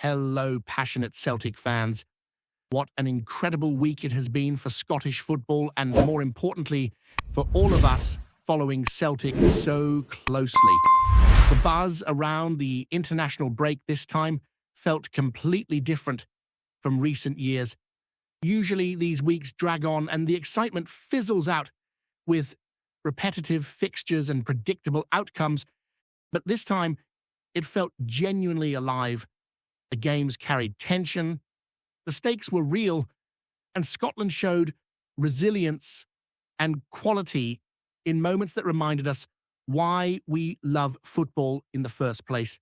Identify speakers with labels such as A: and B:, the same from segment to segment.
A: Hello, passionate Celtic fans. What an incredible week it has been for Scottish football and, more importantly, for all of us following Celtic so closely. The buzz around the international break this time felt completely different from recent years. Usually these weeks drag on and the excitement fizzles out with repetitive fixtures and predictable outcomes, but this time it felt genuinely alive. The games carried tension, the stakes were real, and Scotland showed resilience and quality in moments that reminded us why we love football in the first place.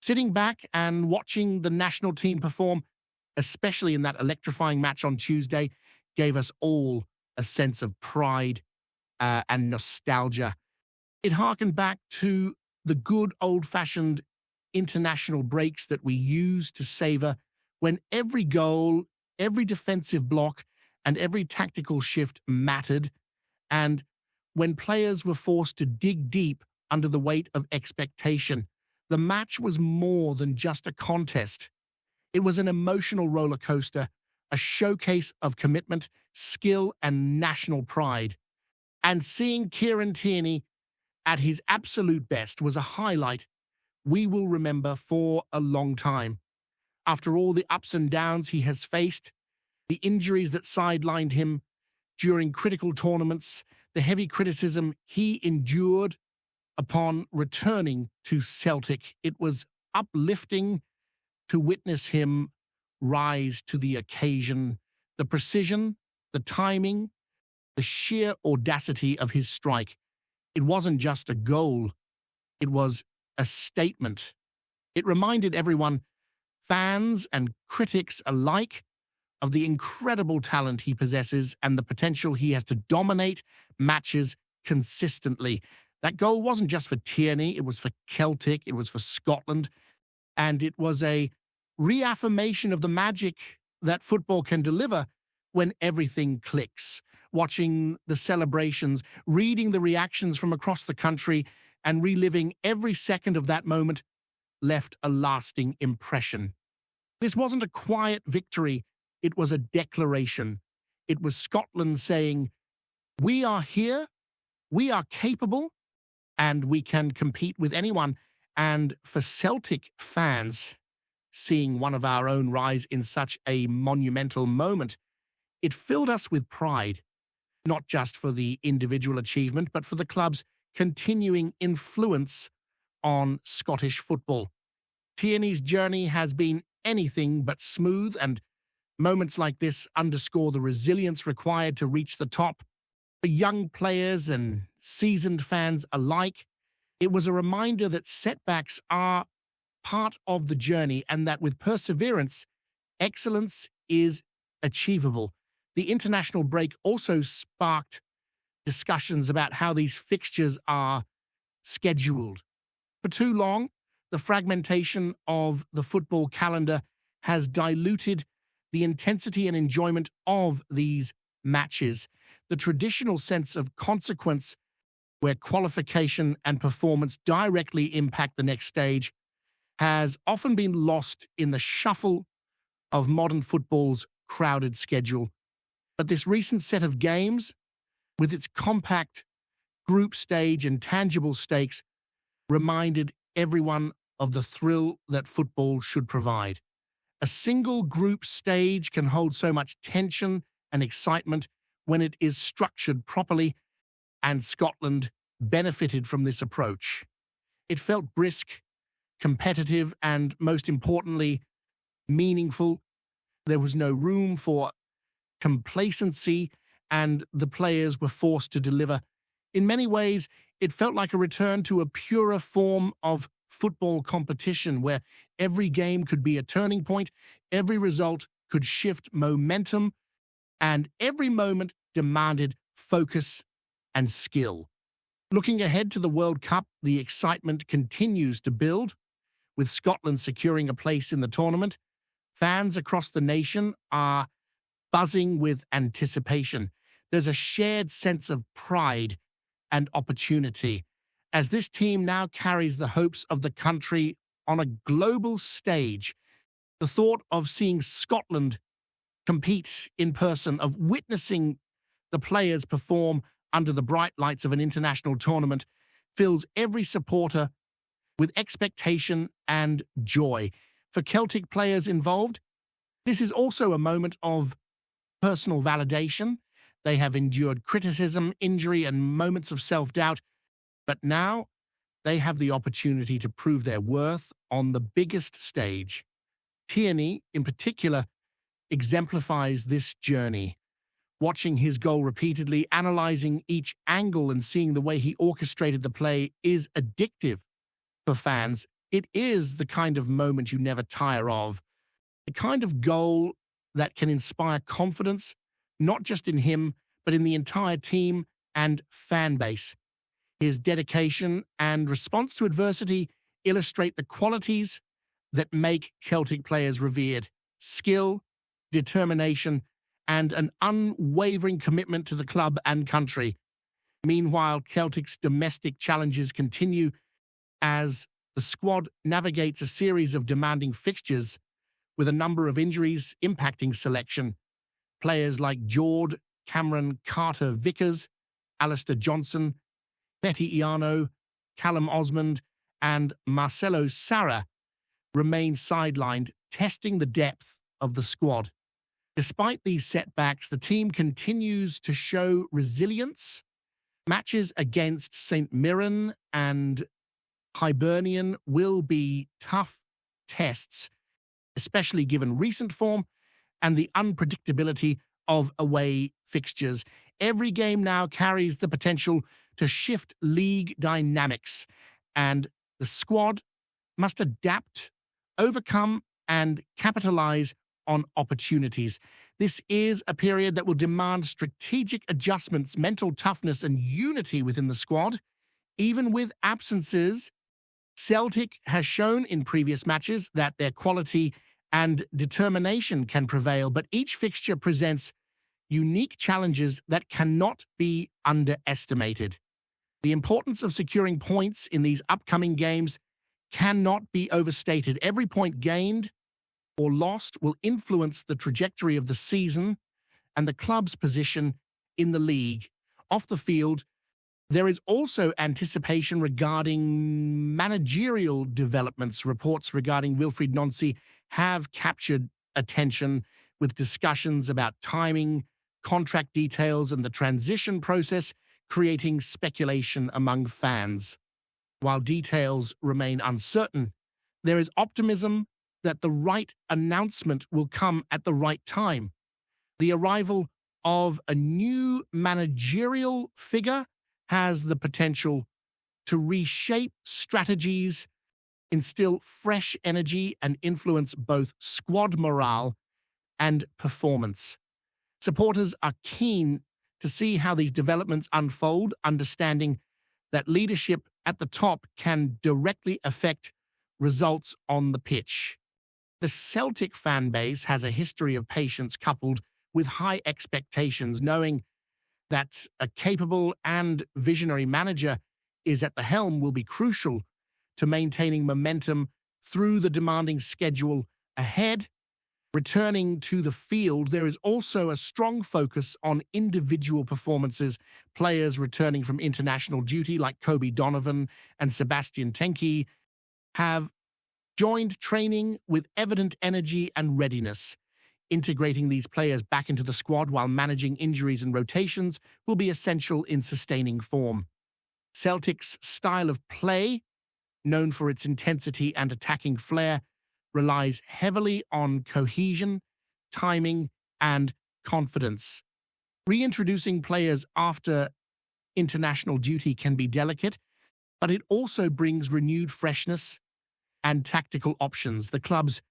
A: Sitting back and watching the national team perform, especially in that electrifying match on Tuesday, gave us all a sense of pride and nostalgia. It harkened back to the good old-fashioned international breaks that we used to savor, when every goal, every defensive block, and every tactical shift mattered, and when players were forced to dig deep under the weight of expectation. The match was more than just a contest. It was an emotional roller coaster, a showcase of commitment, skill, and national pride. And seeing Kieran Tierney at his absolute best was a highlight we will remember for a long time. After all the ups and downs he has faced, the injuries that sidelined him during critical tournaments, the heavy criticism he endured upon returning to Celtic, it was uplifting to witness him rise to the occasion. The precision, the timing, the sheer audacity of his strike. It wasn't just a goal, it was a statement. It reminded everyone, fans and critics alike, of the incredible talent he possesses and the potential he has to dominate matches consistently. That goal wasn't just for Tierney, it was for Celtic, it was for Scotland, and it was a reaffirmation of the magic that football can deliver when everything clicks. Watching the celebrations, reading the reactions from across the country, and reliving every second of that moment left a lasting impression. This wasn't a quiet victory, it was a declaration. It was Scotland saying, "We are here, we are capable, and we can compete with anyone." And for Celtic fans, seeing one of our own rise in such a monumental moment, it filled us with pride, not just for the individual achievement, but for the club's continuing influence on Scottish football. Tierney's journey has been anything but smooth, and moments like this underscore the resilience required to reach the top. For young players and seasoned fans alike, it was a reminder that setbacks are part of the journey and that with perseverance, excellence is achievable. The international break also sparked discussions about how these fixtures are scheduled. For too long, the fragmentation of the football calendar has diluted the intensity and enjoyment of these matches. The traditional sense of consequence, where qualification and performance directly impact the next stage, has often been lost in the shuffle of modern football's crowded schedule. But this recent set of games, with its compact group stage and tangible stakes, reminded everyone of the thrill that football should provide. A single group stage can hold so much tension and excitement when it is structured properly, and Scotland benefited from this approach. It felt brisk, competitive, and most importantly, meaningful. There was no room for complacency, and the players were forced to deliver. In many ways, it felt like a return to a purer form of football competition, where every game could be a turning point, every result could shift momentum, and every moment demanded focus and skill. Looking ahead to the World Cup, the excitement continues to build. With Scotland securing a place in the tournament, fans across the nation are buzzing with anticipation. There's a shared sense of pride and opportunity, as this team now carries the hopes of the country on a global stage. The thought of seeing Scotland compete in person, of witnessing the players perform under the bright lights of an international tournament, fills every supporter with expectation and joy. For Celtic players involved, this is also a moment of personal validation. They have endured criticism, injury, and moments of self-doubt, but now they have the opportunity to prove their worth on the biggest stage. Tierney, in particular, exemplifies this journey. Watching his goal repeatedly, analyzing each angle and seeing the way he orchestrated the play is addictive for fans. It is the kind of moment you never tire of, the kind of goal that can inspire confidence, not just in him, but in the entire team and fan base. His dedication and response to adversity illustrate the qualities that make Celtic players revered: skill, determination, and an unwavering commitment to the club and country. Meanwhile, Celtic's domestic challenges continue as the squad navigates a series of demanding fixtures with a number of injuries impacting selection. Players like Jord, Cameron Carter-Vickers, Alistair Johnson, Betty Iano, Callum Osmond, and Marcelo Sarra remain sidelined, testing the depth of the squad. Despite these setbacks, the team continues to show resilience. Matches against St Mirren and Hibernian will be tough tests, especially given recent form and the unpredictability of away fixtures. Every game now carries the potential to shift league dynamics, and the squad must adapt, overcome, and capitalize on opportunities. This is a period that will demand strategic adjustments, mental toughness, and unity within the squad. Even with absences, Celtic has shown in previous matches that their quality and determination can prevail, but each fixture presents unique challenges that cannot be underestimated. The importance of securing points in these upcoming games cannot be overstated. Every point gained or lost will influence the trajectory of the season and the club's position in the league. Off the field, there is also anticipation regarding managerial developments. Reports regarding Wilfried Nancy have captured attention, with discussions about timing, contract details, and the transition process creating speculation among fans. While details remain uncertain, there is optimism that the right announcement will come at the right time. The arrival of a new managerial figure has the potential to reshape strategies, instill fresh energy, and influence both squad morale and performance. Supporters are keen to see how these developments unfold, understanding that leadership at the top can directly affect results on the pitch. The Celtic fan base has a history of patience coupled with high expectations, knowing that a capable and visionary manager is at the helm will be crucial to maintaining momentum through the demanding schedule ahead. Returning to the field, there is also a strong focus on individual performances. Players returning from international duty like Kobe Donovan and Sebastian Tenke have joined training with evident energy and readiness. Integrating these players back into the squad while managing injuries and rotations will be essential in sustaining form. Celtic's style of play, known for its intensity and attacking flair, relies heavily on cohesion, timing, and confidence. Reintroducing players after international duty can be delicate, but it also brings renewed freshness and tactical options. The club's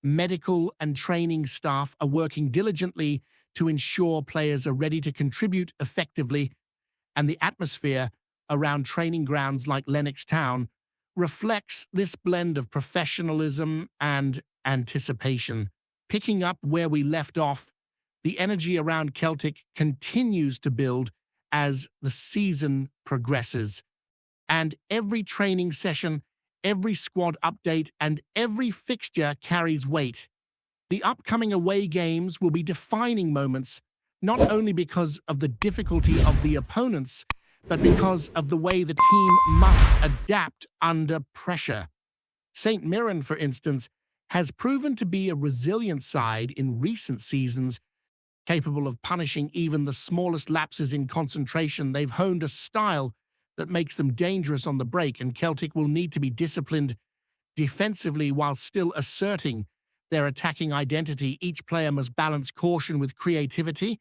A: medical and training staff are working diligently to ensure players are ready to contribute effectively, and the atmosphere around training grounds like Lennox Town reflects this blend of professionalism and anticipation. Picking up where we left off, the energy around Celtic continues to build as the season progresses, and every training session, every squad update and every fixture carries weight. The upcoming away games will be defining moments, not only because of the difficulty of the opponents, but because of the way the team must adapt under pressure. St. Mirren, for instance, has proven to be a resilient side in recent seasons, capable of punishing even the smallest lapses in concentration. They've honed a style that makes them dangerous on the break, and Celtic will need to be disciplined defensively while still asserting their attacking identity. Each player must balance caution with creativity,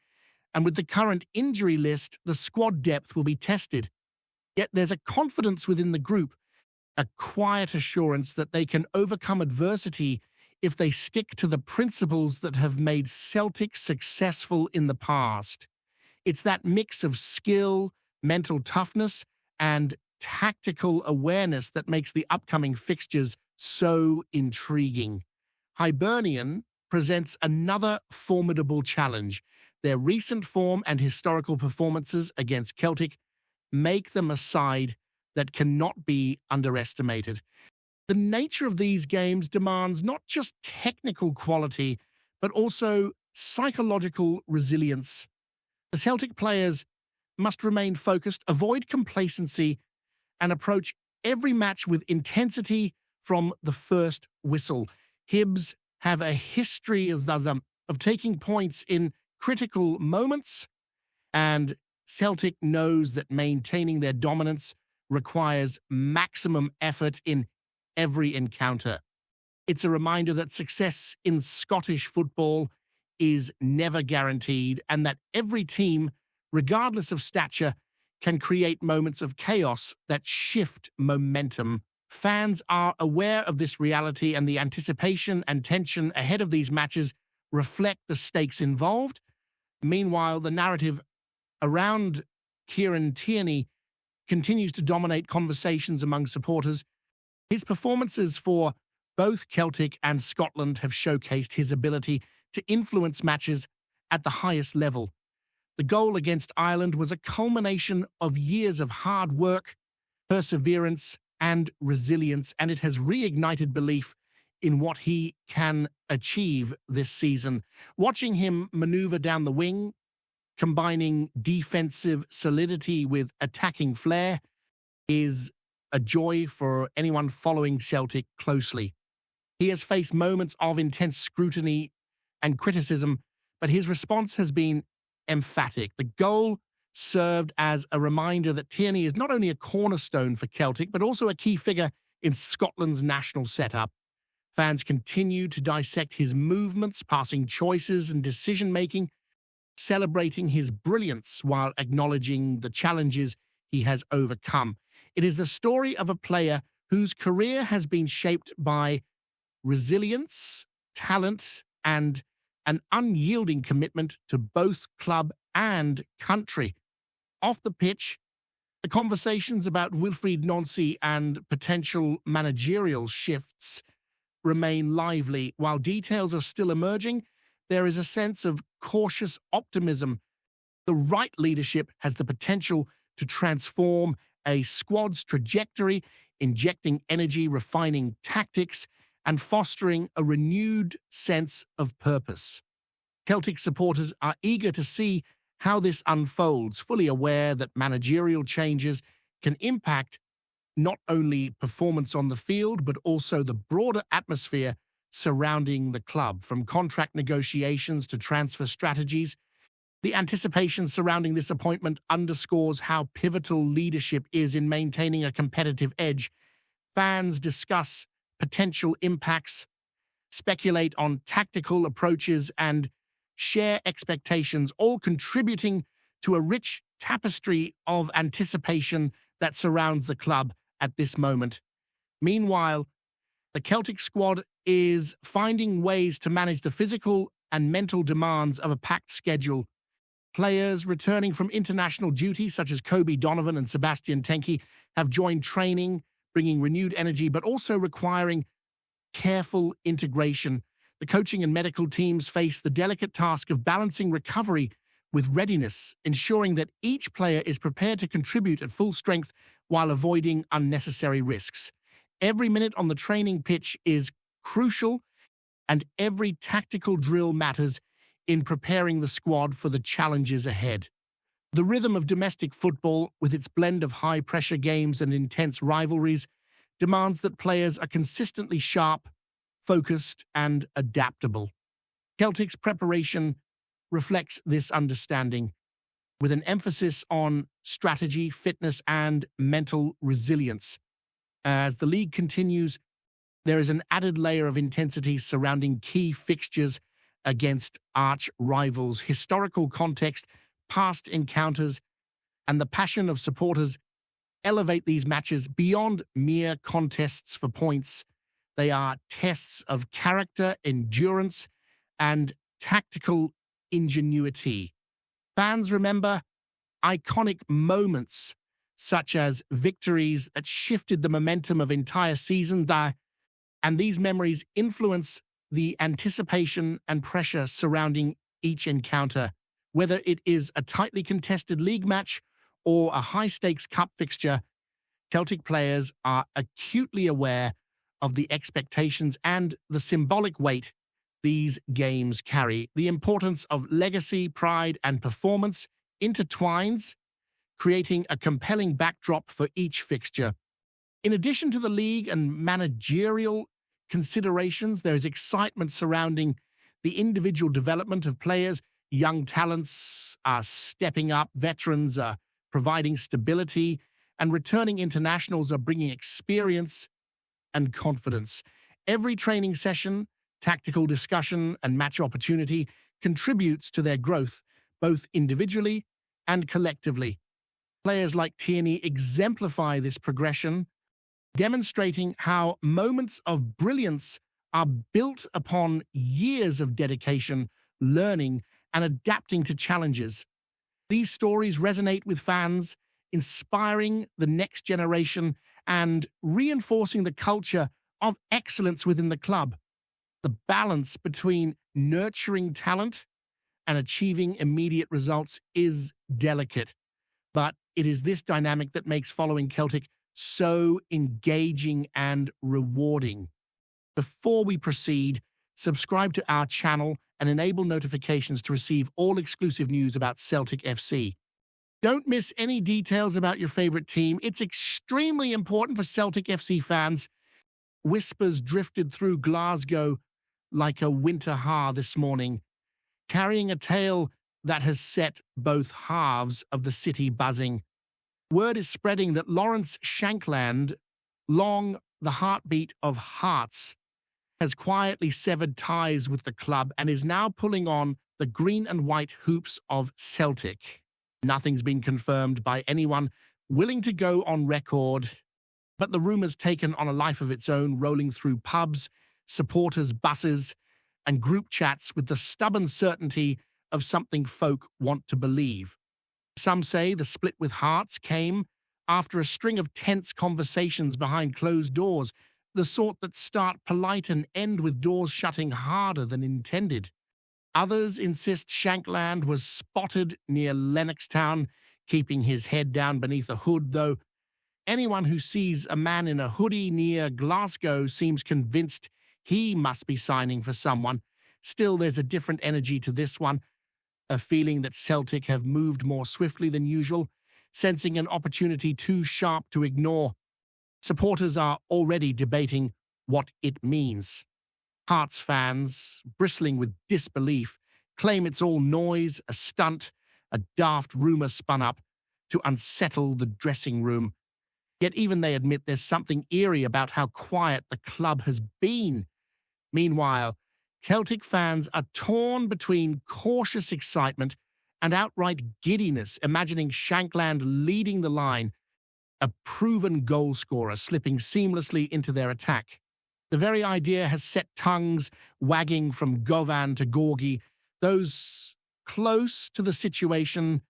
A: and with the current injury list, the squad depth will be tested. Yet there's a confidence within the group, a quiet assurance that they can overcome adversity if they stick to the principles that have made Celtic successful in the past. It's that mix of skill, mental toughness, and tactical awareness that makes the upcoming fixtures so intriguing. Hibernian presents another formidable challenge. Their recent form and historical performances against Celtic make them a side that cannot be underestimated. The nature of these games demands not just technical quality, but also psychological resilience. The Celtic players must remain focused, avoid complacency, and approach every match with intensity from the first whistle. Hibs have a history of taking points in critical moments, and Celtic knows that maintaining their dominance requires maximum effort in every encounter. It's a reminder that success in Scottish football is never guaranteed, and that every team, regardless of stature, can create moments of chaos that shift momentum. Fans are aware of this reality, and the anticipation and tension ahead of these matches reflect the stakes involved. Meanwhile, the narrative around Kieran Tierney continues to dominate conversations among supporters. His performances for both Celtic and Scotland have showcased his ability to influence matches at the highest level. The goal against Ireland was a culmination of years of hard work, perseverance, and resilience, and it has reignited belief in what he can achieve this season. Watching him maneuver down the wing, combining defensive solidity with attacking flair, is a joy for anyone following Celtic closely. He has faced moments of intense scrutiny and criticism, but his response has been emphatic. The goal served as a reminder that Tierney is not only a cornerstone for Celtic, but also a key figure in Scotland's national setup. Fans continue to dissect his movements, passing choices, and decision-making, celebrating his brilliance while acknowledging the challenges he has overcome. It is the story of a player whose career has been shaped by resilience, talent, and an unyielding commitment to both club and country. Off the pitch, the conversations about Wilfried Nancy and potential managerial shifts remain lively. While details are still emerging, there is a sense of cautious optimism. The right leadership has the potential to transform a squad's trajectory, injecting energy, refining tactics, and fostering a renewed sense of purpose. Celtic supporters are eager to see how this unfolds, fully aware that managerial changes can impact not only performance on the field, but also the broader atmosphere surrounding the club. From contract negotiations to transfer strategies, the anticipation surrounding this appointment underscores how pivotal leadership is in maintaining a competitive edge. Fans discuss potential impacts, speculate on tactical approaches, and share expectations, all contributing to a rich tapestry of anticipation that surrounds the club at this moment. Meanwhile, the Celtic squad is finding ways to manage the physical and mental demands of a packed schedule. Players returning from international duty, such as Kobe Donovan and Sebastian Tenke, have joined training, bringing renewed energy, but also requiring careful integration. The coaching and medical teams face the delicate task of balancing recovery with readiness, ensuring that each player is prepared to contribute at full strength while avoiding unnecessary risks. Every minute on the training pitch is crucial, and every tactical drill matters in preparing the squad for the challenges ahead. The rhythm of domestic football, with its blend of high-pressure games and intense rivalries, demands that players are consistently sharp, focused, and adaptable. Celtic's preparation reflects this understanding, with an emphasis on strategy, fitness, and mental resilience. As the league continues, there is an added layer of intensity surrounding key fixtures against arch rivals, historical context, past encounters, and the passion of supporters elevate these matches beyond mere contests for points. They are tests of character, endurance, and tactical ingenuity. Fans remember iconic moments such as victories that shifted the momentum of entire seasons, and these memories influence the anticipation and pressure surrounding each encounter. Whether it is a tightly contested league match or a high-stakes cup fixture, Celtic players are acutely aware of the expectations and the symbolic weight these games carry. The importance of legacy, pride, and performance intertwines, creating a compelling backdrop for each fixture. In addition to the league and managerial considerations, there is excitement surrounding the individual development of players. Young talents are stepping up, veterans are providing stability, and returning internationals are bringing experience and confidence. Every training session, tactical discussion, and match opportunity contributes to their growth, both individually and collectively. Players like Tierney exemplify this progression, demonstrating how moments of brilliance are built upon years of dedication, learning, and adapting to challenges. These stories resonate with fans, inspiring the next generation and reinforcing the culture of excellence within the club. The balance between nurturing talent and achieving immediate results is delicate, but it is this dynamic that makes following Celtic so engaging and rewarding. Before we proceed, subscribe to our channel and enable notifications to receive all exclusive news about Celtic FC. Don't miss any details about your favorite team. It's extremely important for Celtic FC fans. Whispers drifted through Glasgow like a winter this morning, carrying a tale that has set both halves of the city buzzing. Word is spreading that Lawrence Shankland, long the heartbeat of Hearts, has quietly severed ties with the club and is now pulling on the green and white hoops of Celtic. Nothing's been confirmed by anyone willing to go on record, but the rumour's taken on a life of its own, rolling through pubs, supporters' buses, and group chats with the stubborn certainty of something folk want to believe. Some say the split with Hearts came after a string of tense conversations behind closed doors, the sort that start polite and end with doors shutting harder than intended. Others insist Shankland was spotted near Lennoxtown, keeping his head down beneath a hood, though anyone who sees a man in a hoodie near Glasgow seems convinced he must be signing for someone. Still, there's a different energy to this one, a feeling that Celtic have moved more swiftly than usual, sensing an opportunity too sharp to ignore. Supporters are already debating what it means. Hearts fans, bristling with disbelief, claim it's all noise, a stunt, a daft rumour spun up to unsettle the dressing room. Yet even they admit there's something eerie about how quiet the club has been. Meanwhile, Celtic fans are torn between cautious excitement and outright giddiness, imagining Shankland leading the line, a proven goal-scorer slipping seamlessly into their attack. The very idea has set tongues wagging from Govan to Gorgie, those close to the situation,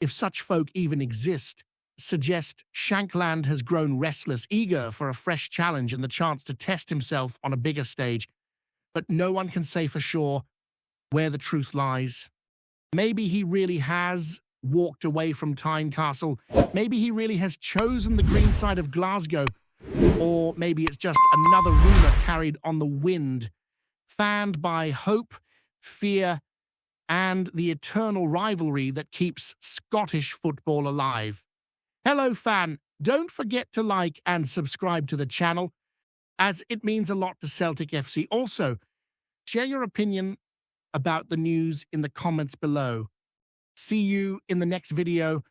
A: if such folk even exist, suggest Shankland has grown restless, eager for a fresh challenge and the chance to test himself on a bigger stage. But no one can say for sure where the truth lies. Maybe he really has walked away from Tynecastle. Maybe he really has chosen the green side of Glasgow. Or maybe it's just another rumour carried on the wind, fanned by hope, fear, and the eternal rivalry that keeps Scottish football alive. Hello, fan. Don't forget to like and subscribe to the channel, as it means a lot to Celtic FC. Also, share your opinion about the news in the comments below. See you in the next video.